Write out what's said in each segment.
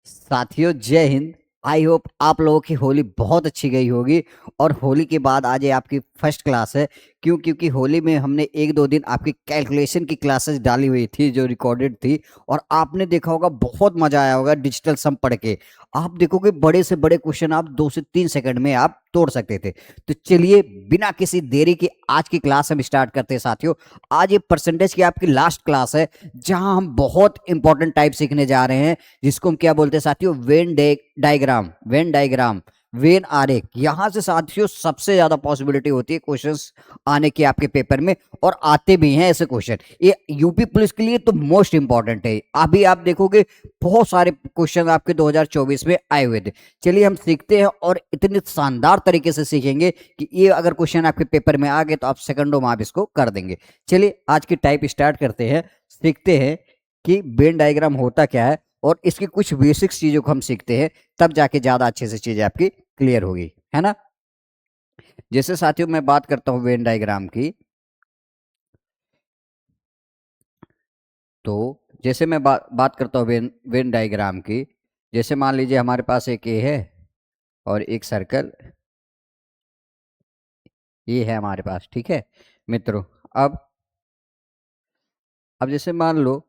साथियों जय Hind. I hope आप लोगों की होली बहुत अच्छी गई होगी। और होली के बाद आज ये आपकी फर्स्ट क्लास है। क्यों? क्योंकि होली में हमने एक दो दिन आपकी कैलकुलेशन की क्लासेस डाली हुई थी जो रिकॉर्डेड थी। और आपने देखा होगा, बहुत मजा आया होगा डिजिटल सम पढ़ के। आप देखोगे बड़े से बड़े क्वेश्चन आप 2 से 3 सेकंड में आप तोड़ सकते थे। तो चलिए बिना किसी देरी के आज की क्लास हम स्टार्ट करते हैं साथियों। आज ये परसेंटेज की आपकी लास्ट क्लास है, जहां हम बहुत इंपॉर्टेंट टाइप सीखने जा रहे हैं, जिसको हम क्या बोलते हैं साथियों? डायग्राम, वेन डायग्राम, वेन आरेख। यहां से साथियों सबसे ज्यादा पॉसिबिलिटी होती है क्वेश्चंस आने की आपके पेपर में, और आते भी हैं ऐसे क्वेश्चन। ये यूपी पुलिस के लिए तो मोस्ट इंपॉर्टेंट है। अभी आप देखोगे बहुत सारे क्वेश्चन आपके 2024 में आए हुए थे। चलिए हम सीखते हैं, और इतने शानदार तरीके से सीखेंगे कि ये अगर क्वेश्चन आपके पेपर में आ गए तो आप सेकंडों में आप इसको कर देंगे। चलिए आज की टाइप स्टार्ट करते हैं, सीखते हैं कि वेन डायग्राम होता क्या है, और इसकी कुछ बेसिक्स चीजों को हम सीखते हैं। तब जाके ज्यादा अच्छे से चीजें आपकी क्लियर होगी, है ना। जैसे साथियों मैं बात करता हूं वेन डायग्राम की, तो जैसे मैं बात करता हूं वेन डायग्राम की। जैसे मान लीजिए हमारे पास एक ए है और एक सर्कल ये है हमारे पास, ठीक है मित्रों। अब अब जैसे मान लो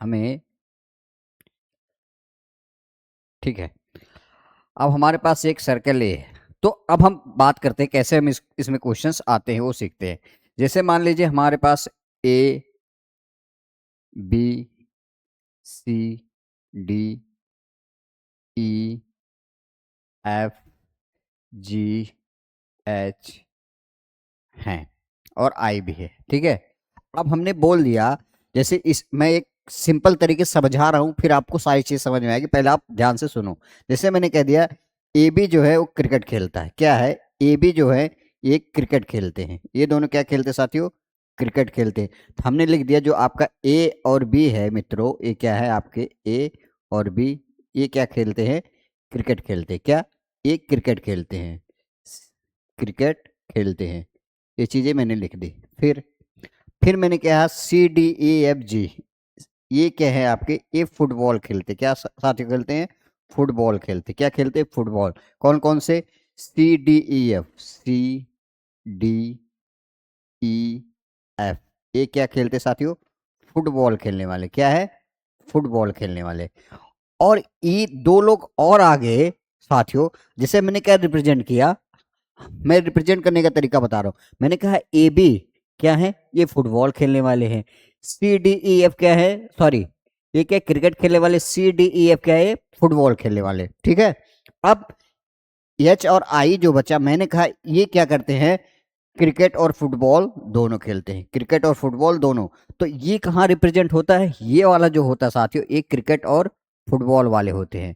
हमें, ठीक है, अब हमारे पास एक सर्कल ए है। तो अब हम बात करते हैं कैसे हम इसमें क्वेश्चंस आते हैं वो सीखते हैं। जैसे मान लीजिए हमारे पास A B C D E F G H हैं, और आई भी है, ठीक है। अब हमने बोल दिया, जैसे इस मैं एक सिंपल तरीके से समझा रहा हूं, फिर आपको सारी चीज समझ में आएगी। पहले आप ध्यान से सुनो। जैसे मैंने कह दिया ए बी जो है वो क्रिकेट खेलता है। क्या है? ए बी जो है ये क्रिकेट खेलते हैं। ये दोनों क्या खेलते हैं साथियों? क्रिकेट खेलते हैं। तो हमने लिख दिया जो आपका ए और बी है मित्रों, ये क्या है? आपके ए और बी ये क्या खेलते हैं? क्रिकेट खेलते हैं। क्या? ये क्रिकेट खेलते हैं, क्रिकेट खेलते हैं। ये चीजें मैंने लिख दी। फिर मैंने कहा सी डी ई एफ जी, ये क्या है आपके? ये फुटबॉल खेलते। क्या साथियों खेलते हैं? फुटबॉल खेलते। क्या खेलते हैं? फुटबॉल। कौन कौन से? C D E F, C D E F, ये क्या खेलते साथियों? फुटबॉल खेलने वाले। क्या है? फुटबॉल खेलने वाले। और ये दो लोग और आगे साथियों, जैसे मैंने क्या रिप्रेजेंट किया, मैं रिप्रेजेंट करने का तरीका बता रहा हूं। मैंने कहा ए बी क्या है? ये फुटबॉल खेलने वाले हैं। सी डी ई एफ क्या है? सॉरी, ये क्या? क्रिकेट खेलने वाले। सी डी ई एफ क्या है? फुटबॉल खेलने वाले, ठीक है। अब एच और आई जो बचा, मैंने कहा ये क्या करते हैं? क्रिकेट और फुटबॉल दोनों खेलते हैं। क्रिकेट और फुटबॉल दोनों। तो ये कहाँ रिप्रेजेंट होता है? ये वाला जो होता है साथियों, एक क्रिकेट और फुटबॉल वाले होते हैं।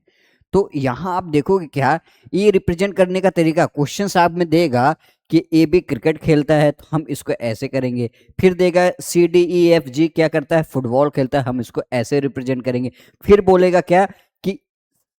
तो यहां आप देखोगे क्या, ये रिप्रेजेंट करने का तरीका क्वेश्चन साहब में देगा कि ए बी क्रिकेट खेलता है तो हम इसको ऐसे करेंगे। फिर देगा सी डी ई एफ जी क्या करता है? फुटबॉल खेलता है, हम इसको ऐसे रिप्रेजेंट करेंगे। फिर बोलेगा क्या कि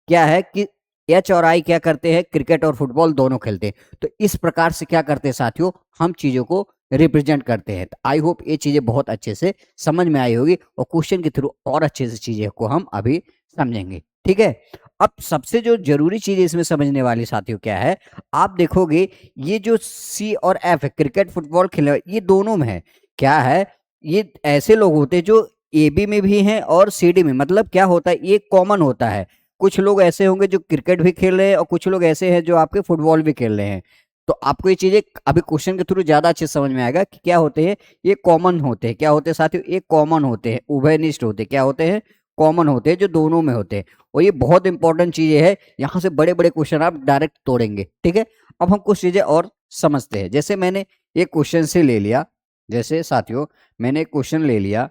क्या है कि एच और आई क्या करते हैं? क्रिकेट और फुटबॉल दोनों खेलते हैं। तो इस प्रकार से क्या करते हैं साथियों? हम चीजों को रिप्रेजेंट करते हैं। तो आई होप ये चीजें बहुत अच्छे से समझ में आई होगी, और क्वेश्चन के थ्रू और अच्छे से चीजें को हम अभी समझेंगे, ठीक है। अब सबसे जो जरूरी चीज इसमें समझने वाली साथियों क्या है, आप देखोगे ये जो सी और एफ है, क्रिकेट फुटबॉल खेलने, ये दोनों में है। क्या है? ये ऐसे लोग होते हैं जो ए बी में भी हैं और सी डी में। मतलब क्या होता है? ये कॉमन होता है। कुछ लोग ऐसे होंगे जो क्रिकेट भी खेल रहे हैं, और कुछ लोग ऐसे हैं जो आपके फुटबॉल भी खेल रहे हैं। तो आपको ये चीजें अभी क्वेश्चन के थ्रू ज्यादा अच्छे से समझ में आएगा कि क्या होते हैं। ये कॉमन होते हैं। क्या होते हैं साथियों? ये कॉमन होते हैं, उभयनिष्ठ होते हैं। क्या होते हैं? कॉमन होते हैं, जो दोनों में होते हैं। और ये बहुत इंपॉर्टेंट चीजें है, यहाँ से बड़े बड़े क्वेश्चन आप डायरेक्ट तोड़ेंगे, ठीक है। अब हम कुछ चीजें और समझते हैं। जैसे मैंने एक क्वेश्चन से ले लिया, जैसे साथियों मैंने एक क्वेश्चन ले लिया,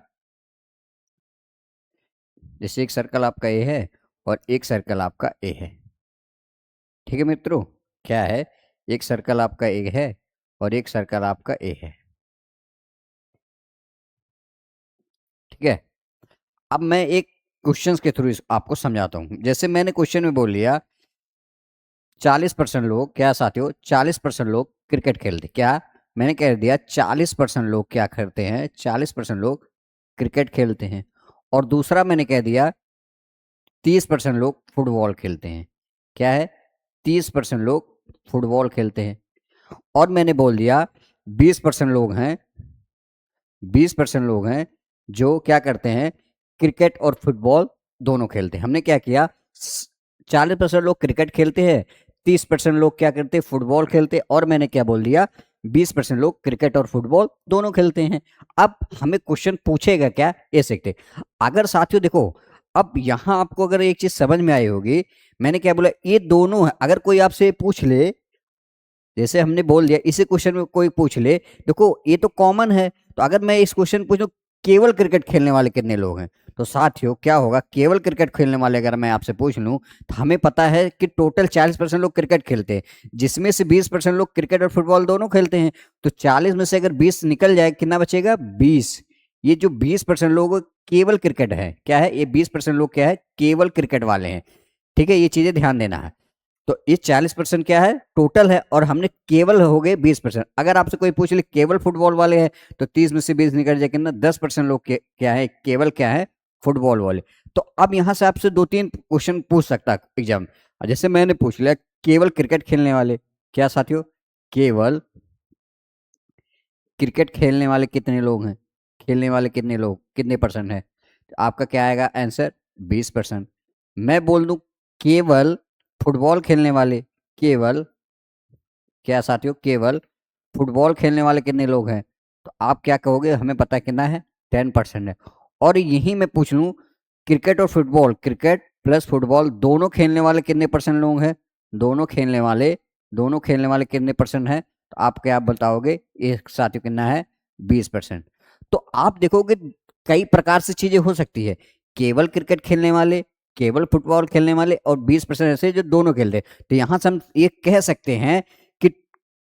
जैसे एक सर्कल आपका ए है और एक सर्कल आपका ए है, ठीक है मित्रों। क्या है? एक सर्कल आपका ए है और एक सर्कल आपका ए है, ठीक है। अब मैं एक क्वेश्चंस के थ्रू आपको समझाता हूं। जैसे मैंने क्वेश्चन में बोल लिया 40% लोग, क्या साथियों? 40% लोग क्रिकेट खेलते। क्या? मैंने कह दिया 40% लोग क्या करते हैं? 40% लोग क्रिकेट खेलते हैं। और दूसरा मैंने कह दिया 30% लोग फुटबॉल खेलते हैं। क्या है? 30% लोग फुटबॉल खेलते हैं। और मैंने बोल दिया 20% लोग हैं, 20% लोग हैं जो क्या करते हैं, क्रिकेट और फुटबॉल दोनों खेलते हैं। हमने क्या किया, 40% लोग क्रिकेट खेलते हैं, 30% लोग क्या करते हैं, फुटबॉल खेलते हैं, और मैंने क्या बोल दिया, 20% लोग क्रिकेट और फुटबॉल दोनों खेलते हैं। अब हमें क्वेश्चन पूछेगा क्या, ये सीखते। अगर साथियों देखो, अब यहां आपको अगर एक चीज समझ में आई होगी, मैंने क्या बोला, ये दोनों है। अगर कोई आपसे पूछ ले, जैसे हमने बोल दिया, इसी क्वेश्चन में कोई पूछ ले, देखो ये तो कॉमन है, तो अगर मैं इस क्वेश्चन पूछूं केवल क्रिकेट खेलने वाले कितने लोग हैं, तो साथियों क्या होगा, केवल क्रिकेट खेलने वाले अगर मैं आपसे पूछ लूं, तो हमें पता है कि टोटल 40% लोग क्रिकेट खेलते हैं, जिसमें से 20% लोग क्रिकेट और फुटबॉल दोनों खेलते हैं। तो 40 में से अगर 20 निकल जाए, कितना बचेगा, 20। ये जो 20% लोग केवल क्रिकेट है, क्या है, ये 20% लोग क्या है, केवल क्रिकेट वाले हैं। ठीक है, ये चीजें ध्यान देना है। तो ये 40% क्या है, टोटल है, और हमने केवल हो गए 20%। अगर आपसे कोई पूछ ले केवल फुटबॉल वाले हैं, तो 30 में से 20 निकल जाए, कितना, 10% लोग क्या है, केवल क्या है, फुटबॉल वाले। तो अब यहां से आपसे 2-3 क्वेश्चन पूछ सकता है एग्जाम। जैसे मैंने पूछ लिया केवल क्रिकेट खेलने वाले, क्या साथियों, केवल क्रिकेट खेलने वाले कितने लोग हैं, खेलने वाले कितने लोग, कितने परसेंट है, तो आपका क्या आएगा आंसर, 20%। मैं बोल दूं केवल फुटबॉल खेलने वाले, केवल क्या साथियों, केवल फुटबॉल खेलने वाले कितने लोग हैं, तो आप क्या कहोगे, हमें पता है कितना है, 10% है। और यही मैं पूछ लूं क्रिकेट और फुटबॉल, क्रिकेट प्लस फुटबॉल दोनों खेलने वाले कितने परसेंट लोग हैं, दोनों खेलने वाले कितने परसेंट है, तो आप क्या बताओगे, एक साथियों कितना है, 20%। तो आप देखोगे कई प्रकार से चीजें हो सकती है, केवल क्रिकेट खेलने वाले, केवल फुटबॉल खेलने वाले, और 20% ऐसे जो दोनों खेलते हैं। तो यहां से हम ये कह सकते हैं कि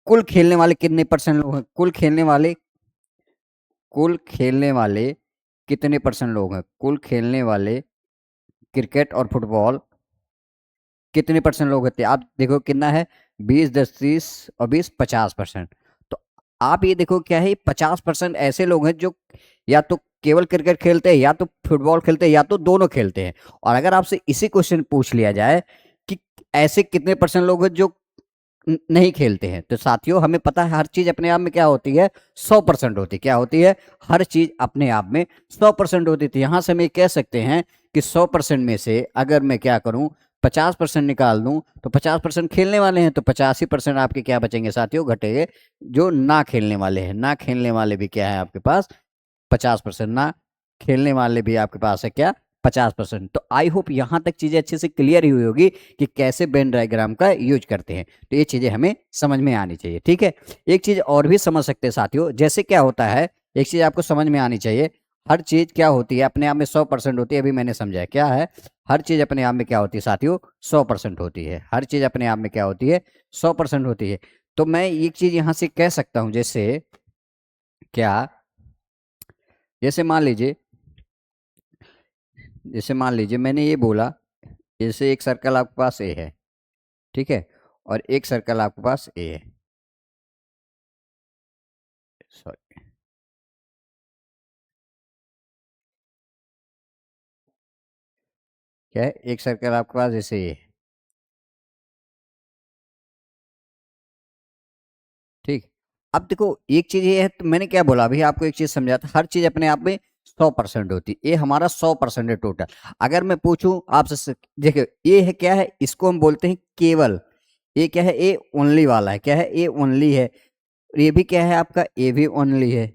कुल खेलने वाले कितने परसेंट लोग हैं, कुल खेलने वाले कितने परसेंट लोग हैं, कुल खेलने वाले क्रिकेट और फुटबॉल कितने परसेंट लोग होते हैं, आप देखो कितना है, 20, 10, 30 और 20, 50%। तो आप ये देखो क्या है, 50% ऐसे लोग हैं जो या तो केवल क्रिकेट खेलते हैं, या तो फुटबॉल खेलते हैं, या तो दोनों खेलते हैं। और अगर आपसे इसी क्वेश्चन पूछ लिया जाए कि ऐसे कितने परसेंट लोग हैं जो नहीं खेलते हैं, तो साथियों हमें पता है हर चीज अपने आप में क्या होती है, 100% होती है। क्या होती है, हर चीज अपने आप में 100% होती थी। यहां से हम ये कह सकते हैं कि 100% में से अगर मैं क्या करूं, 50% निकाल दूं, तो 50% खेलने वाले हैं, तो 85% आपके क्या बचेंगे साथियों, घटेंगे, जो ना खेलने वाले हैं। ना खेलने वाले भी क्या है आपके पास, 50%। ना खेलने वाले भी आपके पास है क्या, 50%। तो आई होप यहां तक चीजें अच्छे से क्लियर ही हुई होगी कि कैसे वेन डायग्राम का यूज करते हैं। तो ये चीजें हमें समझ में आनी चाहिए। ठीक है, एक चीज और भी समझ सकते हैं साथियों, जैसे क्या होता है, एक चीज आपको समझ में आनी चाहिए, हर चीज क्या होती है अपने आप में 100% होती है। अभी मैंने समझाया क्या है, हर चीज अपने आप में क्या होती है साथियों, 100% होती है। हर चीज अपने आप में क्या होती है, 100% होती है। तो मैं एक चीज यहां से कह सकता हूं, जैसे क्या, जैसे मान लीजिए, मैंने ये बोला, जैसे एक सर्कल आपके पास ए है, ठीक है, और एक सर्कल आपके पास ए है, सॉरी, क्या है, एक सर्कल आपके पास जैसे ए है, ठीक। अब देखो एक चीज ये है, तो मैंने क्या बोला अभी आपको, एक चीज समझा था, हर चीज अपने आप में 100% होती है। ये हमारा 100% है टोटल। अगर मैं पूछूं आपसे, देखिए ये है क्या है, इसको हम बोलते हैं केवल। ये क्या है, ए ओनली वाला है, क्या है, ए ओनली है। ये भी क्या है आपका, ए भी ओनली है।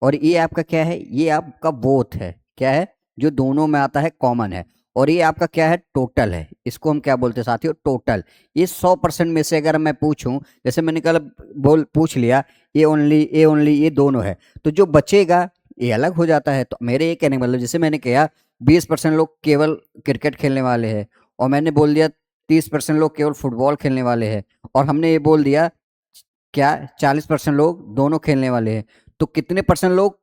और ये आपका क्या है, ये आपका बोथ है, क्या है, जो दोनों में आता है, कॉमन है। और ये आपका क्या है, टोटल है। इसको हम क्या बोलते हैं साथियों, टोटल। ये 100% में से अगर मैं पूछूं, जैसे मैंने कल बोल पूछ लिया, ए ओनली ये दोनों है, तो जो बचेगा ये अलग हो जाता है। तो मेरे ये कहने का मतलब, जैसे मैंने कहा 20% लोग केवल क्रिकेट खेलने वाले हैं, और मैंने बोल दिया 30% लोग केवल फुटबॉल खेलने वाले हैं, और हमने ये बोल दिया क्या, 40% लोग दोनों खेलने वाले हैं, तो कितने परसेंट लोग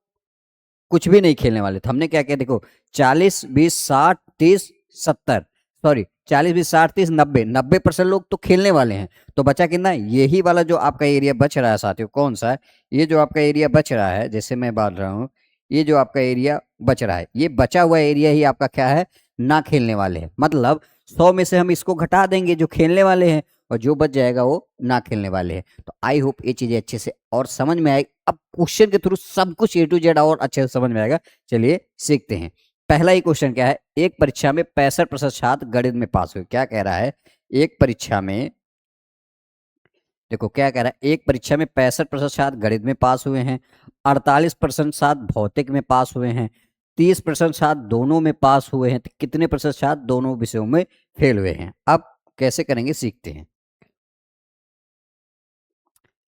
कुछ भी नहीं खेलने वाले। तो हमने क्या किया, देखो 40, 20, 60, 30, 70, सॉरी 40, 20, 60, 30, 90, 90% लोग तो खेलने वाले हैं। तो बचा कितना, यही वाला जो आपका एरिया बच रहा है साथियों, कौन सा है, ये जो आपका एरिया बच रहा है, जैसे मैं बात रहा हूँ, ये जो आपका एरिया बच रहा है, ये बचा हुआ एरिया ही आपका क्या है, ना खेलने वाले हैं। मतलब 100 में से हम इसको घटा देंगे जो खेलने वाले हैं, और जो बच जाएगा वो ना खेलने वाले हैं। तो आई होप ये चीजें अच्छे से और समझ में आए। अब क्वेश्चन के थ्रू सब कुछ A to Z और अच्छे से समझ में आएगा। चलिए सीखते हैं। पहला ही क्वेश्चन क्या है, एक परीक्षा में 65% छात्र गणित में पास हुए। क्या कह रहा है, एक परीक्षा में, देखो क्या कह रहा है, एक परीक्षा में 65% छात्र गणित में पास हुए हैं, 48% छात्र भौतिक में पास हुए हैं, 30% छात्र दोनों में पास हुए हैं, तो कितने प्रतिशत छात्र दोनों विषयों में फेल हुए हैं। अब कैसे करेंगे सीखते हैं।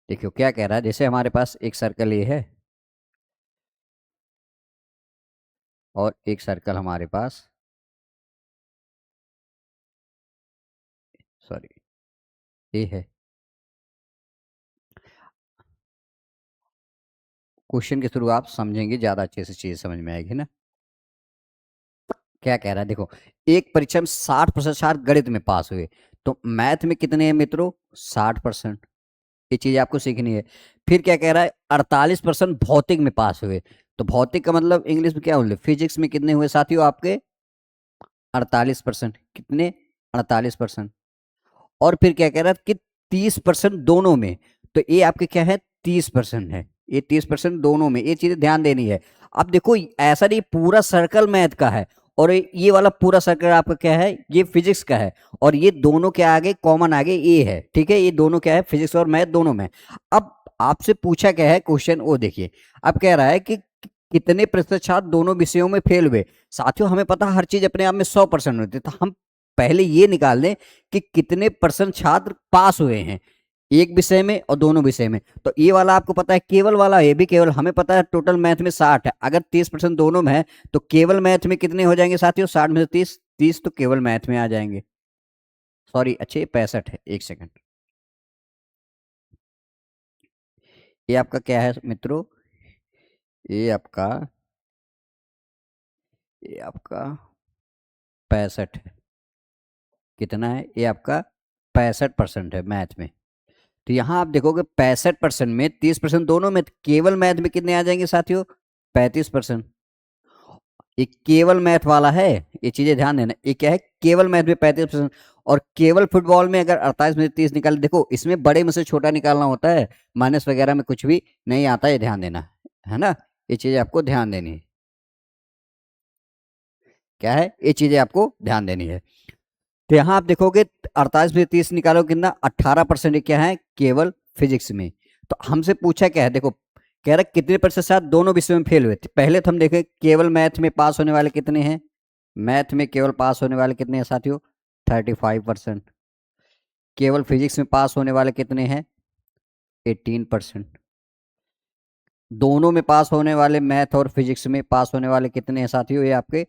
देखियो क्या कह रहा है, जैसे हमारे पास एक सर्कल ये है और एक सर्कल हमारे पास, सॉरी, ये है। क्वेश्चन के थ्रू आप समझेंगे, ज्यादा अच्छे से चीज समझ में आएगी ना। क्या कह रहा है, देखो एक परीक्षा में 60% छात्र गणित में पास हुए, तो मैथ में कितने हैं मित्रों, 60%। ये चीज आपको सीखनी है। फिर क्या कह रहा है, 48% भौतिक में पास हुए, तो भौतिक का मतलब इंग्लिश में क्या बोले, फिजिक्स में कितने हुए साथियों आपके, 48%। कितने, 48%। और फिर क्या कह रहा है कि 30% दोनों में, तो ये आपके क्या है, 30% है। ये 30% दोनों में, ये चीजें ध्यान देनी है। अब देखो ऐसा नहीं पूरा सर्कल मैथ का है, और ये वाला पूरा सर्कल आपका क्या है, ये फिजिक्स का है, और ये दोनों के आगे कॉमन आगे ये है, ठीक है। ये दोनों क्या है, फिजिक्स और मैथ दोनों में। अब आपसे पूछा क्या है क्वेश्चन, वो देखिए। अब कह रहा है कि कितने प्रतिशत छात्र दोनों विषयों में फेल हुए। साथियों हमें पता हर चीज अपने आप में 100% होती है, तो हम पहले ये निकाल लें कि कितने परसेंट छात्र पास हुए हैं एक विषय में और दोनों विषय में। तो ये वाला आपको पता है केवल वाला, ये भी केवल। हमें पता है टोटल मैथ में 60 है, अगर 30% दोनों में है तो केवल मैथ में कितने हो जाएंगे साथियों, 60 में से 30, 30 तो केवल मैथ में आ जाएंगे। सॉरी, अच्छे 65 है, एक सेकंड। ये आपका क्या है मित्रों, ये आपका, ये आपका 65 है। कितना है, ये आपका 65% है मैथ में। तो यहां आप देखोगे 65% में 30% दोनों में, तो केवल मैथ में कितने आ जाएंगे साथियों, 35%। ये केवल मैथ वाला है, ये चीजें ध्यान देना। ये क्या है, केवल मैथ में 35%। और केवल फुटबॉल में अगर 48 में से 30 निकाल, देखो इसमें बड़े में से छोटा निकालना होता है, माइनस वगैरह में कुछ भी नहीं आता है, ध्यान देना है ना। ये चीजें आपको ध्यान देनी है। क्या है, ये चीजें आपको ध्यान देनी है। तो यहाँ आप देखोगे 48 में 30 निकालो कितना, 18% क्या है केवल फिजिक्स में। तो हमसे पूछा क्या है, देखो कह रहा है कितने प्रतिशत छात्र दोनों विषयों में फेल हुए थे। पहले तो हम देखें केवल मैथ में पास होने वाले कितने हैं, मैथ में केवल पास होने वाले कितने हैं साथियों, 35%। केवल फिजिक्स में पास होने वाले कितने हैं, 18%। दोनों में पास होने वाले, मैथ और फिजिक्स में पास होने वाले कितने हैं साथियों, ये आपके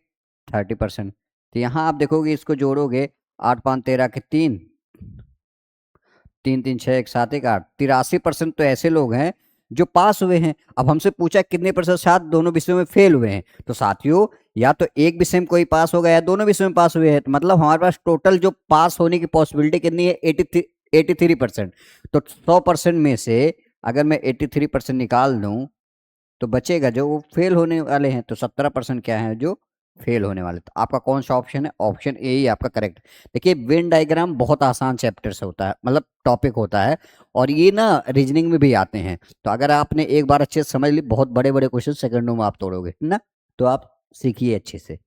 30%। तो यहाँ आप देखोगे इसको जोड़ोगे, 8 5 13 के 3, 3 3 6 1 7 1 8, 83% तो ऐसे लोग हैं जो पास हुए हैं। अब हमसे पूछा कितने प्रतिशत छात्र दोनों विषयों में फेल हुए हैं, तो साथियों या तो एक विषय में कोई पास हो गया या दोनों विषयों में पास हुए हैं। तो मतलब हमारे पास टोटल जो पास होने की पॉसिबिलिटी कितनी है, 83%। तो 100% में से अगर मैं 83% निकाल दूं तो बचेगा जो वो फेल होने वाले हैं, तो 17% क्या है जो फेल होने वाले। तो आपका कौन सा ऑप्शन है, ऑप्शन ए ही आपका करेक्ट। देखिए वेन डायग्राम बहुत आसान चैप्टर से होता है, मतलब टॉपिक होता है, और ये ना रीजनिंग में भी आते हैं। तो अगर आपने एक बार अच्छे से समझ ली, बहुत बड़े बड़े क्वेश्चन सेकंडों में आप तोड़ोगे ना। तो आप सीखिए अच्छे से।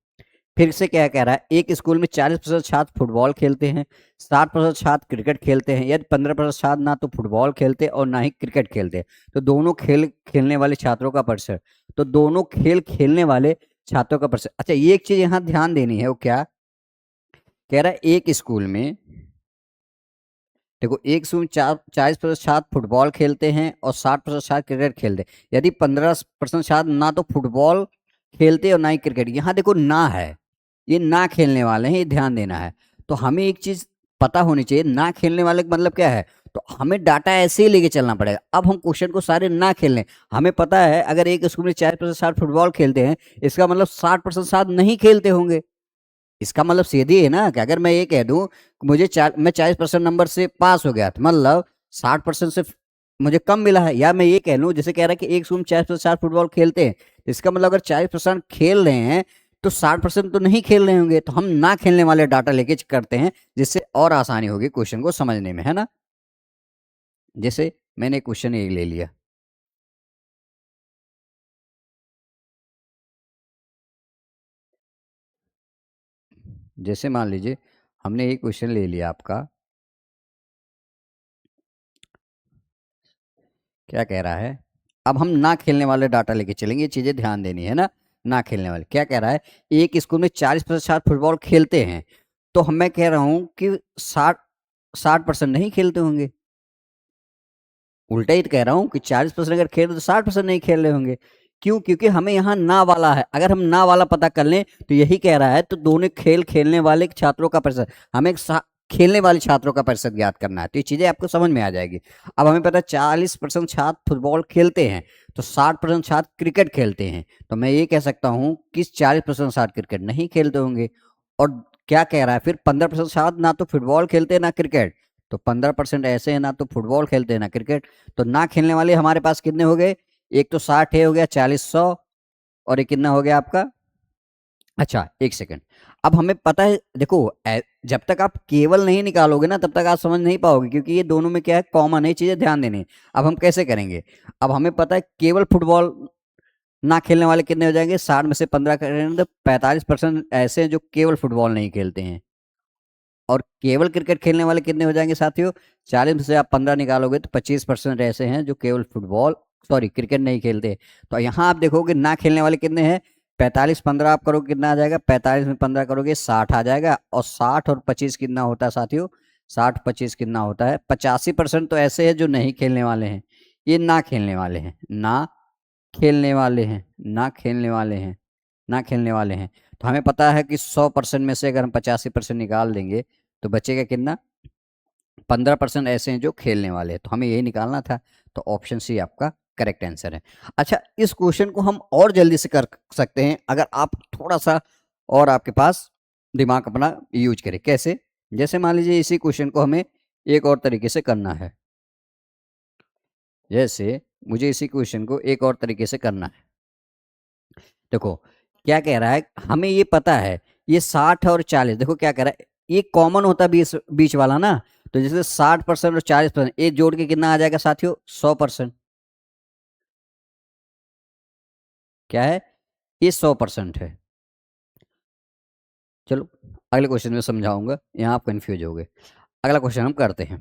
फिर से क्या कह रहा है, एक स्कूल में 40% छात्र फुटबॉल खेलते हैं, 60% छात्र क्रिकेट खेलते हैं, यदि 15% छात्र ना तो फुटबॉल खेलते और ना ही क्रिकेट खेलते, तो दोनों खेल खेलने वाले छात्रों का प्रतिशत, तो दोनों खेल खेलने वाले छात्रों का प्रतिशत। अच्छा ये एक चीज यहाँ ध्यान देनी है, वो क्या कह रहा है, एक स्कूल में देखो एक स्कूल में 40% छात्र फुटबॉल खेलते हैं और 60% छात्र क्रिकेट खेलते हैं, यदि 15% छात्र ना तो फुटबॉल खेलते और ना ही क्रिकेट, यहाँ देखो ना है, ये ना खेलने वाले हैं, ये ध्यान देना है। तो हमें एक चीज पता होनी चाहिए, ना खेलने वाले का मतलब क्या है, तो हमें डाटा ऐसे ही लेके चलना पड़ेगा। अब हम क्वेश्चन को सारे ना खेलने, हमें पता है अगर एक स्कूल में 40% छात्र फुटबॉल खेलते हैं, इसका मतलब 60% छात्र नहीं खेलते होंगे। इसका मतलब सीधी है ना, कि अगर मैं ये कह दूं कि मैं 40% नंबर से पास हो गया, तो मतलब 60% से मुझे कम मिला है। या मैं ये कह लूं, जैसे कह रहा है कि एक स्कूल में 40% छात्र फुटबॉल खेलते हैं, तो इसका मतलब अगर 40% खेल रहे हैं तो 60% तो नहीं खेल रहे होंगे, तो हम ना खेलने वाले डाटा लेके करते हैं, जिससे और आसानी होगी क्वेश्चन को समझने में, है ना। जैसे मैंने क्वेश्चन एक ले लिया, जैसे मान लीजिए हमने एक क्वेश्चन ले लिया आपका, क्या कह रहा है, अब हम ना खेलने वाले डाटा लेके चलेंगे, ये चीजें ध्यान देनी है ना। ना खेलने वाले क्या कह रहा है, एक स्कूल में 40% छात्र फुटबॉल खेलते हैं, तो हम मैं कह रहा हूं कि 60% नहीं खेलते होंगे। उल्टा ही तो कह रहा हूँ कि 40% अगर खेल रहे तो 60% नहीं खेल रहे होंगे। क्यों? क्योंकि हमें यहाँ ना वाला है, अगर हम ना वाला पता कर लें तो यही कह रहा है, तो दोनों खेलने वाले छात्रों का प्रतिशत, हमें खेलने वाले छात्रों का प्रतिशत ज्ञात करना है, तो ये चीजें आपको समझ में आ जाएगी। अब हमें पता है 40% छात्र फुटबॉल खेलते हैं, तो 60% छात्र क्रिकेट खेलते हैं, तो मैं ये कह सकता हूँ कि 40% छात्र क्रिकेट नहीं खेलते होंगे। और क्या कह रहा है फिर, 15% छात्र ना तो फुटबॉल खेलते हैं ना क्रिकेट, तो 15% ऐसे हैं ना तो फुटबॉल खेलते हैं ना क्रिकेट, तो ना खेलने वाले हमारे पास कितने हो गए, एक तो 60 है, हो गया 40, 100, और एक कितना हो गया आपका। अच्छा एक सेकंड, अब हमें पता है, देखो जब तक आप केवल नहीं निकालोगे ना तब तक आप समझ नहीं पाओगे, क्योंकि ये दोनों में क्या है, कॉमन है, चीजें ध्यान देनी है। अब हम कैसे करेंगे, अब हमें पता है केवल फुटबॉल ना खेलने वाले कितने हो जाएंगे, 60 में से 15 करेंगे तो 45% ऐसे हैं जो केवल फुटबॉल नहीं खेलते हैं। और केवल क्रिकेट खेलने वाले कितने हो जाएंगे साथियों, 40 में से आप 15 निकालोगे तो 25% ऐसे हैं जो केवल फुटबॉल सॉरी क्रिकेट नहीं खेलते। तो यहाँ आप देखोगे ना खेलने वाले कितने हैं, 45 15 आप करोगे कितना आ जाएगा, 45 में 15 करोगे 60 आ जाएगा, और 60 और 25 कितना होता है साथियों, 60 25 कितना होता है, 85% तो ऐसे हैं जो नहीं खेलने वाले हैं, ये ना खेलने वाले हैं, ना खेलने वाले हैं, ना खेलने वाले हैं, ना खेलने वाले हैं। तो हमें पता है कि 100% में से अगर हम 85% निकाल देंगे तो बचेगा कितना, 15% ऐसे हैं जो खेलने वाले हैं, तो हमें यही निकालना था। तो ऑप्शन सी आपका करेक्ट आंसर है। अच्छा इस क्वेश्चन को हम और जल्दी से कर सकते हैं अगर आप थोड़ा सा और आपके पास दिमाग अपना यूज करें। कैसे? जैसे मान लीजिए इसी क्वेश्चन को हमें एक और तरीके से करना है, जैसे मुझे इसी क्वेश्चन को एक और तरीके से करना है। देखो क्या कह रहा है, हमें ये पता है ये 60 और 40, देखो क्या कह रहा है, ये कॉमन होता है बीच बीच वाला ना, तो जैसे 60% और 40% ये जोड़ के कितना आ जाएगा साथियों, 100%। क्या है, ये 100% है। चलो अगले क्वेश्चन में समझाऊंगा, यहाँ आप कंफ्यूज हो गए। अगला क्वेश्चन हम करते हैं।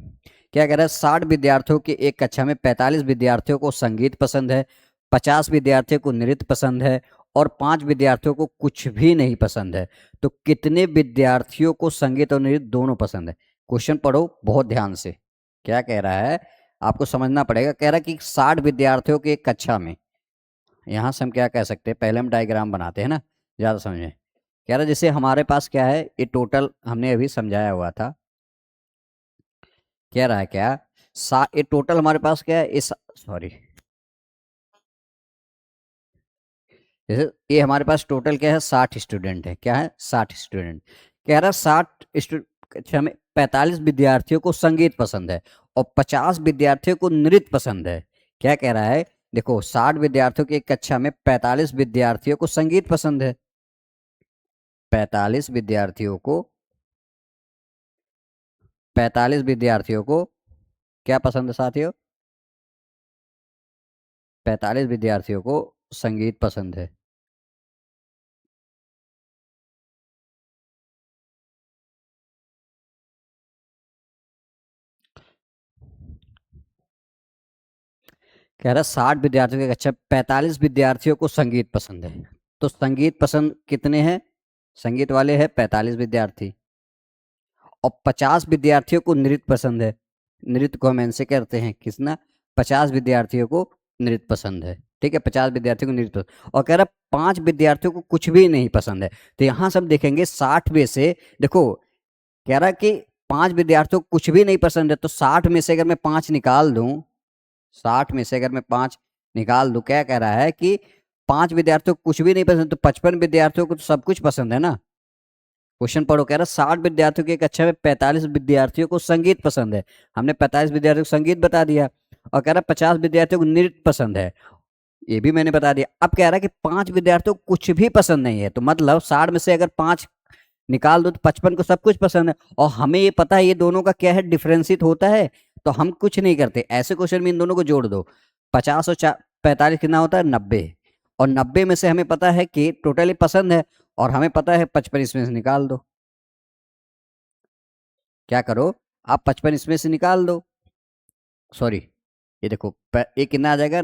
क्या कह रहा है, 60 विद्यार्थियों की एक कक्षा में 45 विद्यार्थियों को संगीत पसंद है, 50 विद्यार्थियों को नृत्य पसंद है, और 5 विद्यार्थियों को कुछ भी नहीं पसंद है, तो कितने विद्यार्थियों को संगीत और नृत्य दोनों पसंद है। क्वेश्चन पढ़ो बहुत ध्यान से, क्या कह रहा है आपको समझना पड़ेगा। कह रहा है कि 60 विद्यार्थियों की एक कक्षा में, यहां से हम क्या कह सकते हैं, पहले हम डायग्राम बनाते हैं ना ज्यादा समझ में। कह रहा है जैसे हमारे पास क्या है, ये टोटल हमने अभी समझाया हुआ था, कह रहा है क्या, ये टोटल हमारे पास क्या है, इस सॉरी, जैसे ये हमारे पास टोटल क्या है, 60 स्टूडेंट है, क्या है 60 स्टूडेंट। कह रहा है 60 कक्षा में 45 विद्यार्थियों को संगीत पसंद है और 50 विद्यार्थियों को नृत्य पसंद है। क्या कह रहा है, देखो 60 विद्यार्थियों की एक कक्षा में 45 विद्यार्थियों को संगीत पसंद है, 45 विद्यार्थियों को 45 विद्यार्थियों को क्या पसंद है साथियों, 45 विद्यार्थियों को संगीत पसंद है। कह रहा है 60 विद्यार्थियों के, अच्छा 45 विद्यार्थियों को संगीत पसंद है, तो संगीत पसंद कितने हैं, संगीत वाले हैं 45 विद्यार्थी, और 50 विद्यार्थियों को नृत्य पसंद है, नृत्य को हम ऐसे करते हैं किसना, 50 विद्यार्थियों को नृत्य पसंद है, ठीक है 50 विद्यार्थियों को नृत्य पसंद, और कह रहा 5 विद्यार्थियों को कुछ भी नहीं पसंद है। तो यहां से हम देखेंगे 60 में से, देखो कह रहा कि 5 विद्यार्थियों को कुछ भी नहीं पसंद है, तो 60 में से अगर मैं 5 निकाल दूं, 60 में से अगर मैं 5 निकाल दूं, क्या कह रहा है कि 5 विद्यार्थियों को कुछ भी नहीं पसंद, तो 55 विद्यार्थियों को तो सब कुछ पसंद है ना। क्वेश्चन पढ़ो, कह रहा 60 विद्यार्थियों की कक्षा में 45 विद्यार्थियों को संगीत पसंद है, हमने 45 विद्यार्थियों को संगीत बता दिया, और कह रहा 50 विद्यार्थियों को नृत्य पसंद है, ये भी मैंने बता दिया। अब कह रहा है कि 5 विद्यार्थियों को कुछ भी पसंद नहीं है, तो मतलब 60 में से अगर 5 निकाल दो तो 55 को सब कुछ पसंद है, और हमें ये पता है ये दोनों का क्या है, डिफरेंशिएट होता है। तो हम कुछ नहीं करते, ऐसे क्वेश्चन में इन दोनों को जोड़ दो। 50 और 45 कितना होता है, 90। और 90 में से हमें पता है कि टोटली पसंद है, और हमें पता है 55 इसमें से निकाल दो। क्या करो, आप 55 इसमें से निकाल दो। सॉरी, ये देखो ये कितना आ जाएगा,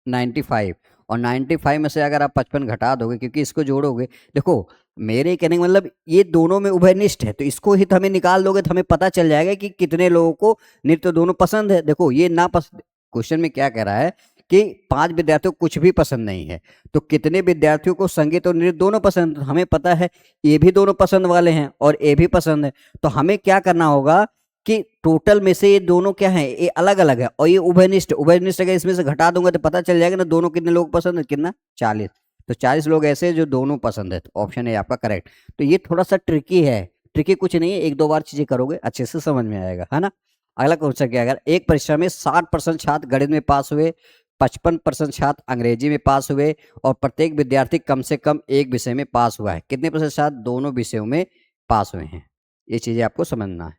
95। और 95 में से अगर आप 55 घटा दोगे, क्योंकि इसको जोड़ोगे, देखो मेरे कहने का मतलब ये दोनों में उभयनिष्ठ है, तो इसको ही तो हमें निकाल दोगे तो हमें पता चल जाएगा कि कितने लोगों को नृत्य दोनों पसंद है। देखो ये ना पसंद, क्वेश्चन में क्या कह रहा है कि 5 विद्यार्थियों को कुछ भी पसंद नहीं है, तो कितने विद्यार्थियों को संगीत और नृत्य दोनों पसंद, तो हमें पता है ये भी दोनों पसंद वाले हैं और ये भी पसंद है। तो हमें क्या करना होगा कि टोटल में से ये दोनों क्या है, ये अलग अलग है, और ये उभयनिष्ठ, उभयनिष्ठ अगर इसमें से घटा दूंगा तो पता चल जाएगा ना दोनों कितने लोग पसंद है, कितना, 40। तो 40 लोग ऐसे हैं जो दोनों पसंद है, तो ऑप्शन है आपका करेक्ट। तो ये थोड़ा सा ट्रिकी है, ट्रिकी कुछ नहीं है, एक दो बार चीजें करोगे अच्छे से समझ में आएगा, है ना। अगला क्वेश्चन क्या, अगर एक परीक्षा में 60% छात्र गणित में पास हुए, 55% छात्र अंग्रेजी में पास हुए, और प्रत्येक विद्यार्थी कम से कम एक विषय में पास हुआ है, कितने प्रतिशत छात्र दोनों विषयों में पास हुए हैं, ये चीजें आपको समझना है।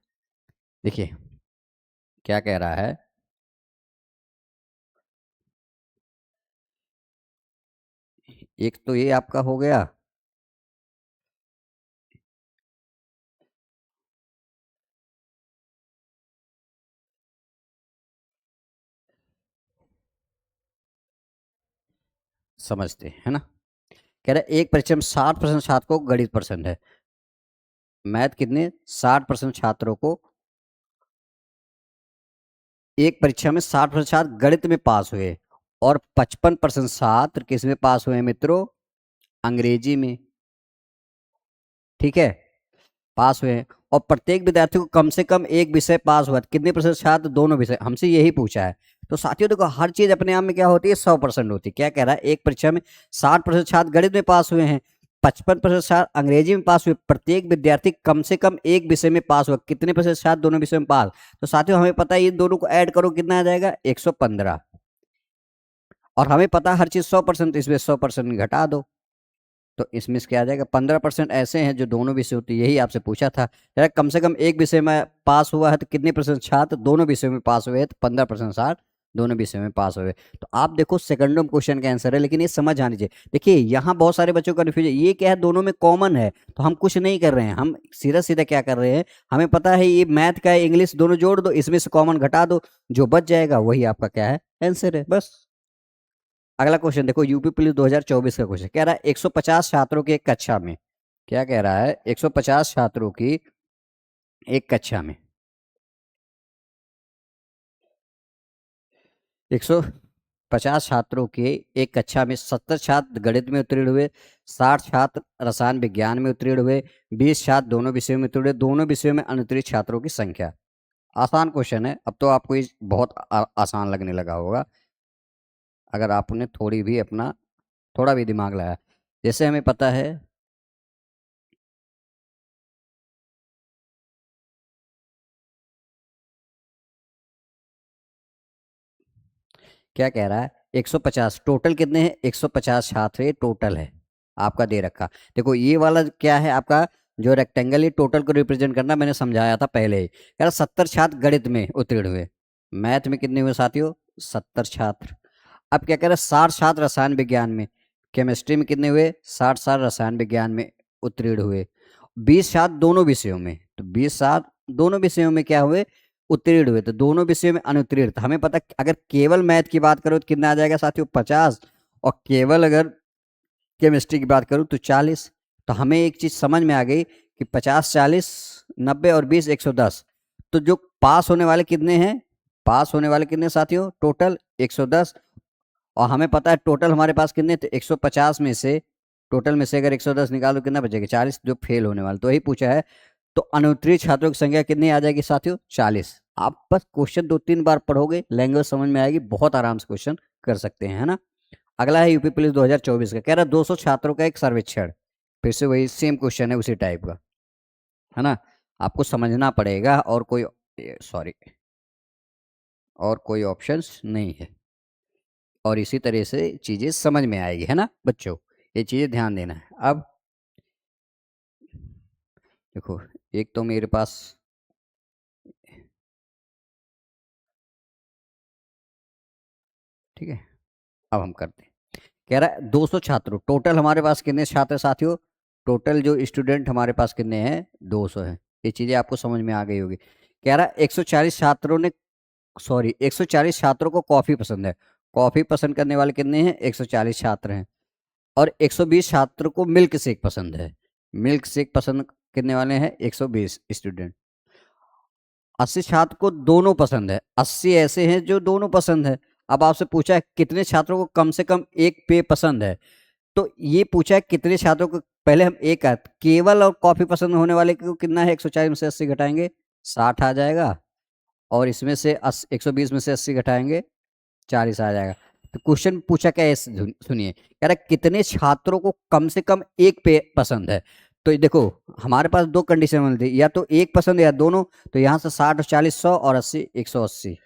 देखिए क्या कह रहा है, एक तो ये आपका हो गया। समझते हैं, है ना। कह रहा है एक परीक्षा में 60% छात्र को गणित पसंद है, मैथ कितने, 60% छात्रों को, एक परीक्षा में 60% छात्र गणित में पास हुए, और 55% छात्र किस में पास हुए हैं मित्रों, अंग्रेजी में। ठीक है, पास हुए हैं, और प्रत्येक विद्यार्थी को कम से कम एक विषय पास हुआ, कितने प्रतिशत छात्र दोनों विषय, हमसे यही पूछा है। तो साथियों देखो हर चीज अपने आप में क्या होती है, 100% होती है। क्या कह रहा है, एक परीक्षा में 60% छात्र गणित में पास हुए हैं, 55% छात्र अंग्रेजी में पास हुए, प्रत्येक विद्यार्थी कम से कम एक विषय में पास हुआ, कितने प्रतिशत छात्र दोनों विषय में पास। तो साथियों हमें पता है, ये दोनों को ऐड करो कितना आ जाएगा, 115। और हमें पता है हर चीज 100%, इसमें 100% घटा दो, तो इसमें से क्या आ जाएगा, 15% ऐसे हैं जो दोनों विषय होती है, यही आपसे पूछा था। यार कम से कम एक विषय में पास हुआ है, तो कितने प्रतिशत छात्र दोनों विषयों में पास हुए हैं, तो 15% छात्र दोनों विषयों में पास हुए। तो आप देखो सेकंडम क्वेश्चन का आंसर है, लेकिन ये समझ आनी चाहिए। देखिए यहाँ बहुत सारे बच्चों का कन्फ्यूजन, ये क्या है, दोनों में कॉमन है, तो हम कुछ नहीं कर रहे हैं, हम सीधा सीधा क्या कर रहे हैं, हमें पता है ये मैथ का है, इंग्लिश, दोनों जोड़ दो, इसमें से कॉमन घटा दो, जो बच जाएगा वही आपका क्या है, आंसर है, बस। अगला क्वेश्चन देखो, यूपी पुलिस 2024 का क्वेश्चन कह रहा है 150 छात्रों की एक कक्षा में, क्या कह रहा है, 150 छात्रों की एक कक्षा में, 150 छात्रों के एक कक्षा में 70 छात्र गणित में उत्तीर्ण हुए, 60 छात्र रसायन विज्ञान में उत्तीर्ण हुए, 20 छात्र दोनों विषयों में उत्तीर्ण हुए, दोनों विषयों में अनुत्तीर्ण छात्रों की संख्या। आसान क्वेश्चन है, अब तो आपको ये बहुत आसान लगने लगा होगा अगर आपने थोड़ी भी अपना, थोड़ा भी दिमाग लगाया। जैसे हमें पता है, क्या कह रहा है, 150 टोटल कितने हैं, 150 छात्र ये टोटल है आपका दे रखा। देखो ये वाला क्या है आपका, जो रेक्टेंगल, ये टोटल को रिप्रेजेंट करना, मैंने समझाया था पहले ही। कह रहा 70 छात्र गणित में उत्तीर्ण हुए, मैथ में कितने हुए साथियों, 70 छात्र। अब क्या कह रहा है, 60 छात्र रसायन विज्ञान में, केमिस्ट्री में कितने हुए, 60 छात्र रसायन विज्ञान में उत्तीर्ण हुए, 20 छात्र दोनों विषयों में, तो 20 छात्र दोनों विषयों में क्या हुए, उत्तीर्ण हुए, तो दोनों विषयों में अनुत्तीर्ण। हमें पता अगर केवल मैथ की बात करो तो कितना आ जाएगा साथियों, 50, और केवल अगर केमिस्ट्री की बात करूं तो 40। तो हमें एक चीज समझ में आ गई कि 50, 40, 90 और 20, 110। तो जो पास होने वाले कितने हैं, पास होने वाले कितने साथियों, टोटल 110। और हमें पता है टोटल हमारे पास कितने थे, 150 में से, टोटल में से अगर 110 निकालो कितना बचेगा, 40, जो फेल होने वाले, तो वही पूछा है। तो अनुत्तीर्ण छात्रों की संख्या कितनी आ जाएगी साथियों, 40। आप बस क्वेश्चन 2-3 बार पढ़ोगे, लैंग्वेज समझ में आएगी, बहुत आराम से क्वेश्चन कर सकते हैं, है ना। अगला है यूपी पुलिस 2024 का, कह रहा है 200 छात्रों का एक सर्वेक्षण, फिर से वही सेम क्वेश्चन है उसी टाइप का, है ना। आपको समझना पड़ेगा, और कोई, सॉरी, और कोई ऑप्शंस नहीं है। और इसी तरह से चीज़ें समझ में आएगी, है ना बच्चों। ये चीज़ें ध्यान देना है। अब देखो, एक तो मेरे पास ठीक है, अब हम करते हैं। कह रहा है 200 छात्रों, टोटल हमारे पास कितने छात्र साथियों, टोटल जो स्टूडेंट हमारे पास कितने हैं, 200 है। ये चीज़ें आपको समझ में आ गई होगी। कह रहा है 140 छात्रों ने, सॉरी 140 छात्रों को कॉफ़ी पसंद है। कॉफ़ी पसंद करने वाले कितने हैं, 140 छात्र हैं। और 120 छात्रों को मिल्क शेक पसंद है। मिल्क शेक पसंद करने वाले हैं 120 स्टूडेंट। 80 छात्र को दोनों पसंद है, 80 ऐसे हैं जो दोनों पसंद है। अब आपसे पूछा है कितने छात्रों को कम से कम एक पेय पसंद है, तो ये पूछा है कितने छात्रों को, पहले हम एक केवल और कॉफी पसंद होने वाले को कितना है, 140 में से 80 घटाएंगे 60 आ जाएगा, और इसमें से 120 में से 80 घटाएंगे 40 आ जाएगा। तो क्वेश्चन पूछा क्या है, सुनिए, कह रहा है कितने छात्रों को कम से कम एक पेय पसंद है। तो देखो हमारे पास दो कंडीशन मिलती है, या तो एक पसंद या दोनों। तो यहाँ से 60 और 40 100 और 80 180।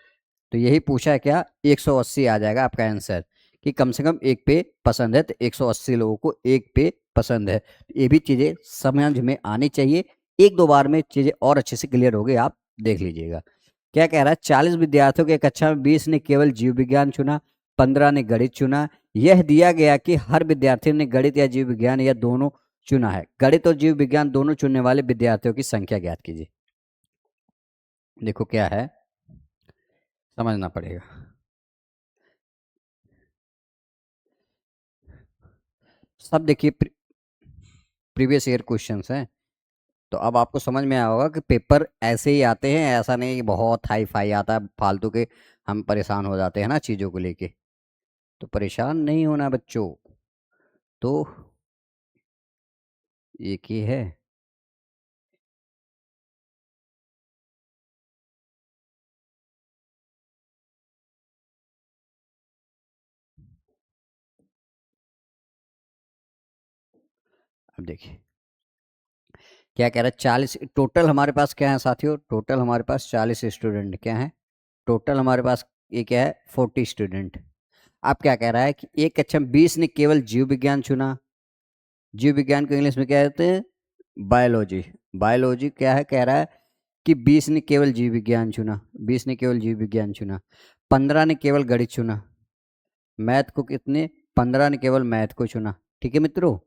तो यही पूछा है क्या, 180 आ जाएगा आपका आंसर, कि कम से कम एक पे पसंद है। तो 180 लोगों को एक पे पसंद है। ये भी चीज़ें समझ में आनी चाहिए, एक दो बार में चीज़ें और अच्छे से क्लियर हो गई, आप देख लीजिएगा। क्या कह रहा है, 40 विद्यार्थियों की कक्षा में 20 ने केवल जीव विज्ञान चुना, 15 ने गणित चुना। यह दिया गया कि हर विद्यार्थी ने गणित या जीव विज्ञान या दोनों चुना है। गणित और जीव विज्ञान दोनों चुनने वाले विद्यार्थियों की संख्या ज्ञात कीजिए। देखो क्या है, समझना पड़ेगा। सब देखिए प्रीवियस ईयर क्वेश्चंस हैं, तो अब आपको समझ में आया होगा कि पेपर ऐसे ही आते हैं, ऐसा नहीं कि बहुत हाई फाई आता है फालतू के, हम परेशान हो जाते हैं ना चीज़ों को लेके। तो परेशान नहीं होना बच्चों। तो एक ही है, अब देखिए क्या कह रहा है, 40 टोटल हमारे पास क्या है साथियों, टोटल हमारे पास 40 स्टूडेंट क्या है, टोटल हमारे पास ये क्या है 40 स्टूडेंट। अब क्या कह रहा है कि एक कक्षा में 20 ने केवल जीव विज्ञान चुना। जीव विज्ञान को इंग्लिश में क्या कहते हैं, बायोलॉजी। बायोलॉजी क्या है, कह रहा है कि 20 ने केवल जीव विज्ञान चुना, 20 ने केवल जीव विज्ञान चुना। 15 ने केवल गणित चुना। मैथ को कितने, 15 ने केवल मैथ को चुना। ठीक है मित्रों,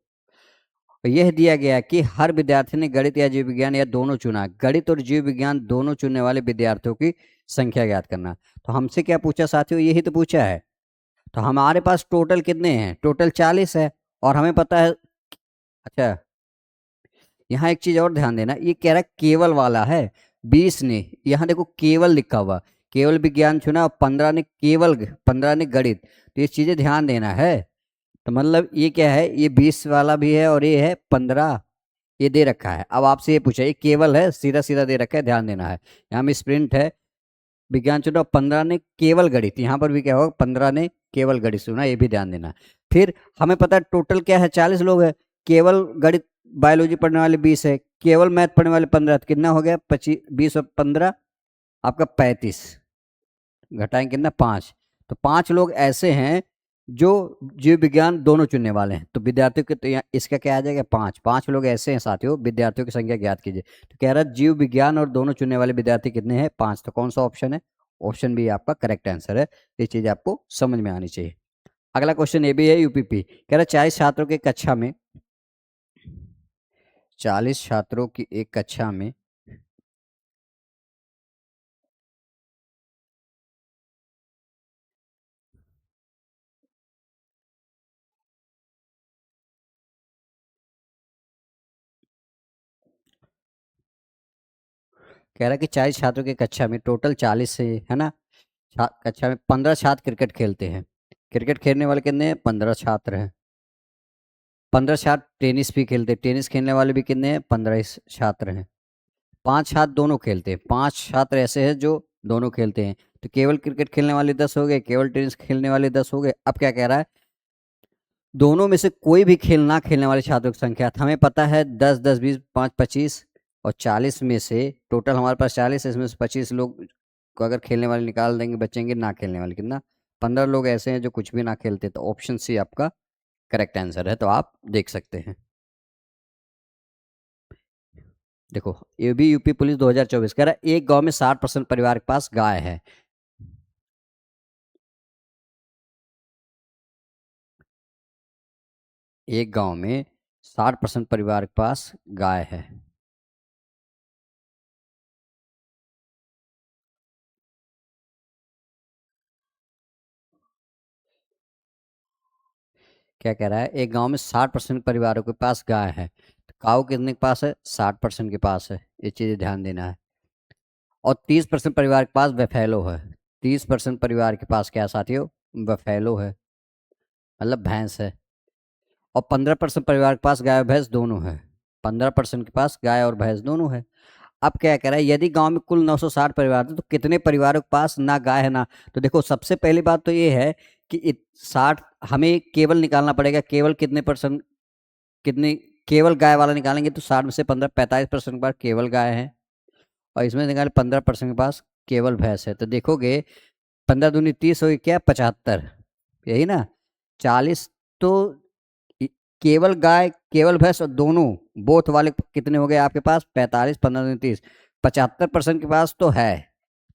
यह दिया गया कि हर विद्यार्थी ने गणित या जीव विज्ञान या दोनों चुना। गणित और जीव विज्ञान दोनों चुनने वाले विद्यार्थियों की संख्या ज्ञात करना। तो हमसे क्या पूछा साथियों, यही तो पूछा है। तो हमारे पास टोटल कितने हैं, टोटल 40 है, और हमें पता है। अच्छा, यहाँ एक चीज और ध्यान देना, ये कह रहा है केवल वाला है। 20 ने, यहाँ देखो केवल लिखा हुआ, केवल विज्ञान चुना, और 15 ने केवल, 15 ने गणित। तो ये चीजें ध्यान देना है। तो मतलब ये क्या है, ये 20 वाला भी है और ये है 15, ये दे रखा है। अब आपसे ये पूछा, ये केवल है, सीधा सीधा दे रखा है, ध्यान देना है। यहाँ में स्प्रिंट है, विज्ञान चुना, 15 ने केवल गणित, यहाँ पर भी क्या होगा 15 ने केवल गणित चुना, ये भी ध्यान देना। फिर हमें पता है टोटल क्या है, 40 लोग है, केवल गणित बायोलॉजी पढ़ने वाले 20 है, केवल मैथ पढ़ने वाले 15, तो कितना हो गया 25, 20 और 15 आपका 35, घटाएंगे कितना 5। तो 5 लोग ऐसे हैं जो जीव विज्ञान दोनों चुनने वाले हैं। तो विद्यार्थियों के, तो यहाँ इसका क्या आ जाएगा 5, 5 लोग ऐसे हैं साथियों, विद्यार्थियों की संख्या ज्ञात कीजिए। तो कह रहा है जीव विज्ञान और दोनों चुनने वाले विद्यार्थी कितने हैं, 5। तो कौन सा ऑप्शन है, ऑप्शन बी आपका करेक्ट आंसर है। ये चीज आपको समझ में आनी चाहिए। अगला क्वेश्चन ये भी है यूपीपी, कह रहा है 40 छात्रों की कक्षा में, 40 छात्रों की एक कक्षा में कह रहा है कि 40 छात्रों की कक्षा में टोटल 40 से, है ना, कक्षा में 15 छात्र क्रिकेट खेलते हैं। क्रिकेट खेलने वाले कितने हैं, 15 छात्र हैं। 15 छात्र टेनिस भी खेलते हैं, टेनिस खेलने वाले भी कितने हैं, 15 छात्र हैं। 5 छात्र दोनों खेलते हैं, 5 छात्र ऐसे हैं जो दोनों खेलते हैं। तो केवल क्रिकेट खेलने वाले 10 हो गए, केवल टेनिस खेलने वाले 10 हो गए। अब क्या कह रहा है, दोनों में से कोई भी खेल ना खेलने वाले छात्रों की संख्या, हमें पता है 10 10 20 5 25, और 40 में से टोटल हमारे पास 40 है, इसमें से 25 लोग को अगर खेलने वाले निकाल देंगे, बचेंगे ना खेलने वाले कितना 15 लोग ऐसे हैं जो कुछ भी ना खेलते, तो ऑप्शन सी आपका करेक्ट आंसर है। तो आप देख सकते हैं। देखो, ये भी यूपी पुलिस 2024 कह रहा है एक गांव में 60% परिवार के पास गाय है। एक गांव में 60% परिवार के पास गाय है। क्या कह रहा है, एक गांव में 60% परिवारों के पास गाय है, तो काऊ कितने के पास है, 60% के पास है, ये चीज़ ध्यान देना है। और 30% परिवार के पास बफेलो है। 30% परिवार के पास क्या साथियों, बफेलो है, मतलब भैंस है। और 15% परिवार के पास गाय और भैंस दोनों है। 15% के पास गाय और भैंस दोनों है। अब क्या कह रहा है, यदि गांव में कुल 960 परिवार थे तो कितने परिवारों के पास ना गाय है ना। तो देखो, सबसे पहली बात तो ये है कि 60 हमें केवल निकालना पड़ेगा, केवल कितने परसेंट, कितनी, केवल गाय वाला निकालेंगे तो 60 में से 15, 45% के पास केवल गाय है। और इसमें निकाले 15% के पास केवल भैंस है। तो देखोगे 15 दूनी 30 हो गई, क्या 75, यही ना। 40 तो केवल गाय केवल भैंस और दोनों बोथ वाले कितने हो गए आपके पास, 45, 15 दूनी 30, 75% के पास तो है।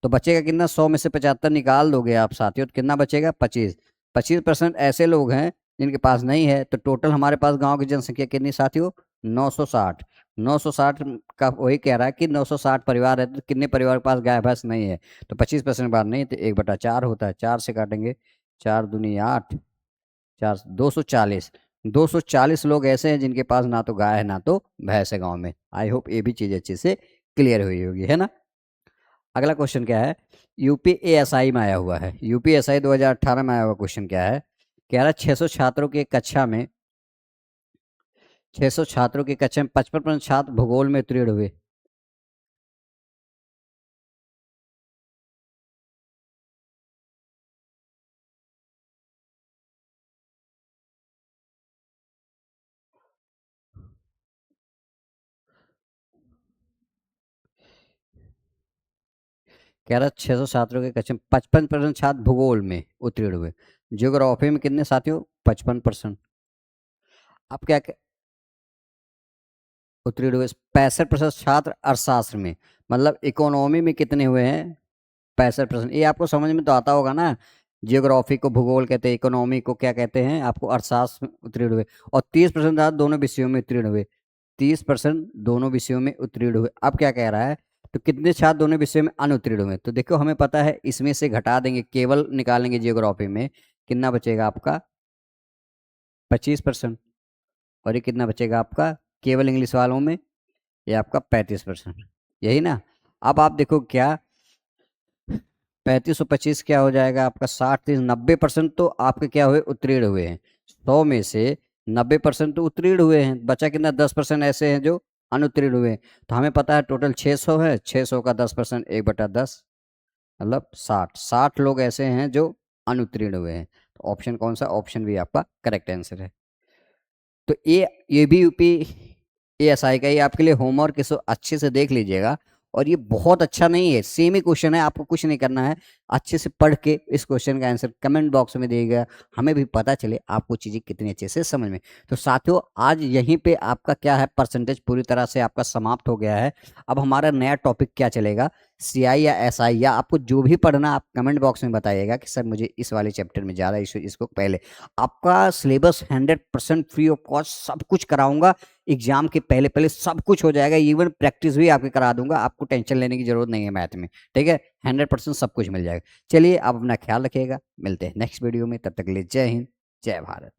तो बचेगा कितना, 100 में से 75 निकाल दोगे आप साथियों, तो कितना बचेगा, 25। 25% ऐसे लोग हैं जिनके पास नहीं है। तो टोटल हमारे पास गांव की जनसंख्या कितनी साथियों, 960। 960 का वही कह रहा है कि 960 परिवार है, तो कितने परिवार के पास गाय भैंस नहीं है। तो 25% बार नहीं, तो 1/4 होता है, 4 से काटेंगे, 4 दूनी 8, 4 240। 240 लोग ऐसे हैं जिनके पास ना तो गाय है ना तो भैंस है गांव में। आई होप ये भी चीज़ अच्छे से क्लियर हुई होगी, है ना। अगला क्वेश्चन क्या है, यूपीएसआई में आया हुआ है, यूपीएसआई 2018 में आया हुआ क्वेश्चन क्या है। कह रहा है 600 छात्रों की एक कक्षा में, 600 छात्रों की कक्षा में 55% छात्र भूगोल में उत्तीर्ण हुए। कह रहा है 600 छात्रों की कक्षा में 55% छात्र भूगोल में उत्तीर्ण हुए। ज्योग्राफी में कितने साथियों, 55%। अब क्या उत्तीर्ण हुए, 65% छात्र अर्थशास्त्र में, मतलब इकोनॉमी में कितने हुए हैं, 65%। ये आपको समझ में तो आता होगा ना, जियोग्राफी को भूगोल कहते हैं, इकोनॉमी को क्या कहते हैं, आपको अर्थशास्त्र में उत्तीर्ण हुए। और 30% छात्र दोनों विषयों में उत्तीर्ण हुए। 30% दोनों विषयों में उत्तीर्ण हुए। अब क्या कह रहा है, तो कितने छात्र दोनों विषयों में अनुत्तीर्ण हुए। तो देखो, हमें पता है इसमें से घटा देंगे, केवल निकालेंगे जियोग्राफी में, कितना बचेगा आपका, 25%। और ये कितना बचेगा आपका केवल इंग्लिश वालों में, ये आपका 35%, यही ना। अब आप देखो क्या, 35 और 25 क्या हो जाएगा आपका, 60, 30, 90% तो आपके क्या हुए, उत्तीर्ण हुए हैं। 100 में से 90% तो उत्तीर्ण हुए हैं, बचा कितना, 10% ऐसे हैं जो अनुत्तीर्ण हुए हैं। तो हमें पता है टोटल 600 है, 600 का 10%, 1/10, मतलब 60 लोग ऐसे हैं जो अनुत्तीर्ण हुए हैं। तो ऑप्शन कौन सा, ऑप्शन भी आपका करेक्ट आंसर है। तो ये भी यूपी एएसआई का, ये आपके लिए होमवर्क, इसको अच्छे से देख लीजिएगा। और ये बहुत अच्छा नहीं है, सेम ही क्वेश्चन है, आपको कुछ नहीं करना है, अच्छे से पढ़ के इस क्वेश्चन का आंसर कमेंट बॉक्स में दिएगा, हमें भी पता चले आपको चीज़ें कितनी अच्छे से समझ में। तो साथियों, आज यहीं पे आपका क्या है, परसेंटेज पूरी तरह से आपका समाप्त हो गया है। अब हमारा नया टॉपिक क्या चलेगा, सीआई या एसआई, या आपको जो भी पढ़ना आप कमेंट बॉक्स में बताइएगा कि सर मुझे इस वाले चैप्टर में ज़्यादा इसको पहले। आपका सिलेबस 100% फ्री ऑफ कॉस्ट सब कुछ कराऊंगा, एग्जाम के पहले पहले सब कुछ हो जाएगा, इवन प्रैक्टिस भी आपके करा दूंगा, आपको टेंशन लेने की जरूरत नहीं है मैथ में, ठीक है। 100% सब कुछ मिल जाएगा। चलिए, आप अपना ख्याल रखिएगा, मिलते हैं नेक्स्ट वीडियो में, तब तक के लिए जय हिंद, जय भारत।